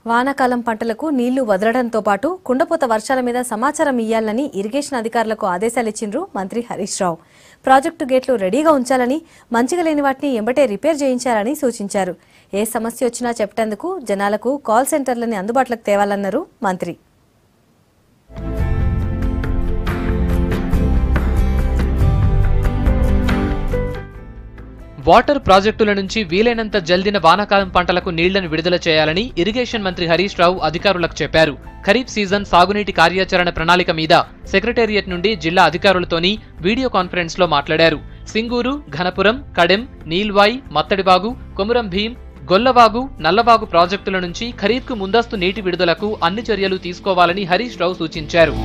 వానాకాలం పంటలకు నీళ్లు వదలడంతో పాటు కుండపోత వర్షాల మీద సమాచారం ఇయ్యాలని ఇరిగేషన్ అధికారులకు ఆదేశాలు ఇచ్చిండ్రు మంత్రి హరీష్ రావు. ప్రాజెక్టు గేట్లు రెడీగా ఉంచాలని, మంచిగా లేని వాటిని ఎంబటే రిపేర్ చేయించాలని సూచించారు. ఏ సమస్య వచ్చినా చెప్పేందుకు జనాలకు కాల్ సెంటర్లని అందుబాటులోకి తేవాలన్నారు మంత్రి. వాటర్ ప్రాజెక్టుల నుంచి వీలైనంత జల్దిన వానాకాలం పంటలకు నీళ్లను విడుదల చేయాలని ఇరిగేషన్ మంత్రి హరీష్ రావు అధికారులకు చెప్పారు. ఖరీఫ్ సీజన్ సాగునీటి కార్యాచరణ ప్రణాళిక మీద సెక్రటేరియట్ నుండి జిల్లా అధికారులతోని వీడియో కాన్ఫరెన్స్ లో మాట్లాడారు. సింగూరు, ఘనపురం, కడెం, నీల్వాయి, మత్తడివాగు, కొమురం భీం, గొల్లవాగు, నల్లవాగు ప్రాజెక్టుల నుంచి ఖరీఫ్కు ముందస్తు నీటి విడుదలకు అన్ని చర్యలు తీసుకోవాలని హరీష్ రావు సూచించారు.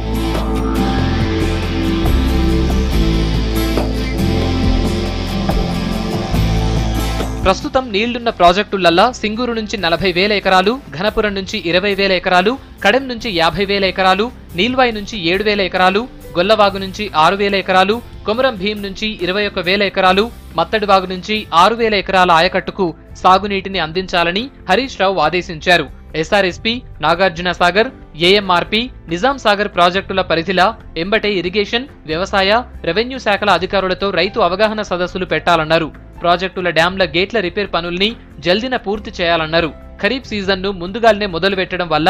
ప్రస్తుతం నీళ్లున్న ప్రాజెక్టులల్లా సింగూరు నుంచి 40,000 ఎకరాలు, ఘనపురం నుంచి 20,000 ఎకరాలు, కడెం నుంచి 50,000 ఎకరాలు, నీల్వాయి నుంచి 7,000 ఎకరాలు, గొల్లవాగు నుంచి 6,000 ఎకరాలు, కొమురం భీం నుంచి 21,000 ఎకరాలు, మత్తడివాగు నుంచి 6,000 ఎకరాల ఆయకట్టుకు సాగునీటిని అందించాలని హరీష్ రావు ఆదేశించారు. ఎస్ఆర్ఎస్పీ, నాగార్జున సాగర్, ఏఎంఆర్పీ, నిజాం సాగర్ ప్రాజెక్టుల పరిధిలా ఎంబటే ఇరిగేషన్, వ్యవసాయ, రెవెన్యూ శాఖల అధికారులతో రైతు అవగాహన సదస్సులు పెట్టాలన్నారు. ప్రాజెక్టుల డ్యాంల గేట్ల రిపేర్ పనుల్ని జల్దిన పూర్తి చేయాలన్నారు. ఖరీఫ్ సీజన్ను ముందుగానే మొదలు పెట్టడం వల్ల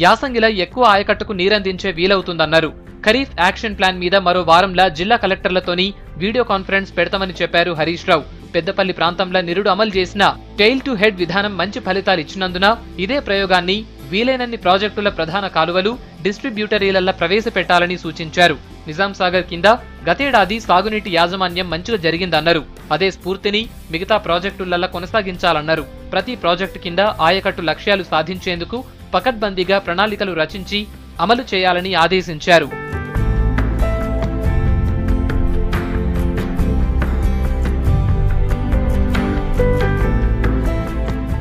యాసంగిలో ఎక్కువ ఆయకట్టుకు నీరందించే వీలవుతుందన్నారు. ఖరీఫ్ యాక్షన్ ప్లాన్ మీద మరో వారంలా జిల్లా కలెక్టర్లతోని వీడియో కాన్ఫరెన్స్ పెడతామని చెప్పారు హరీష్ రావు. పెద్దపల్లి ప్రాంతంలో నిరుడు అమలు చేసిన టెయిల్ టు హెడ్ విధానం మంచి ఫలితాలు ఇచ్చినందున ఇదే ప్రయోగాన్ని వీలైనన్ని ప్రాజెక్టుల ప్రధాన కాలువలు, డిస్ట్రిబ్యూటరీలల్లా ప్రవేశపెట్టాలని సూచించారు. నిజాం సాగర్ కింద గతేడాది సాగునీటి యాజమాన్యం మంచిగా జరిగిందన్నారు. అదే స్ఫూర్తిని మిగతా ప్రాజెక్టులల్లా కొనసాగించాలన్నారు. ప్రతి ప్రాజెక్టు కింద ఆయకట్టు లక్ష్యాలు సాధించేందుకు పకడ్బందీగా ప్రణాళికలు రచించి అమలు చేయాలని ఆదేశించారు.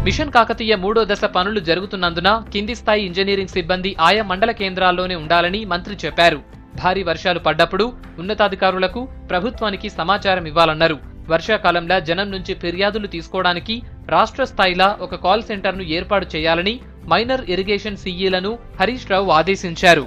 మిషన్ కాకతీయ 3వ దశ పనులు జరుగుతున్నందున కింది స్థాయి ఇంజనీరింగ్ సిబ్బంది ఆయా మండల కేంద్రాల్లోనే ఉండాలని మంత్రి చెప్పారు. భారీ వర్షాలు పడ్డప్పుడు ఉన్నతాధికారులకు, ప్రభుత్వానికి సమాచారం ఇవ్వాలన్నారు. వర్షాకాలంలో జనం నుంచి ఫిర్యాదులు తీసుకోవడానికి రాష్ట్ర స్థాయిలో ఒక కాల్ సెంటర్ను ఏర్పాటు చేయాలని మైనర్ ఇరిగేషన్ సీఈలను హరీష్ రావు ఆదేశించారు.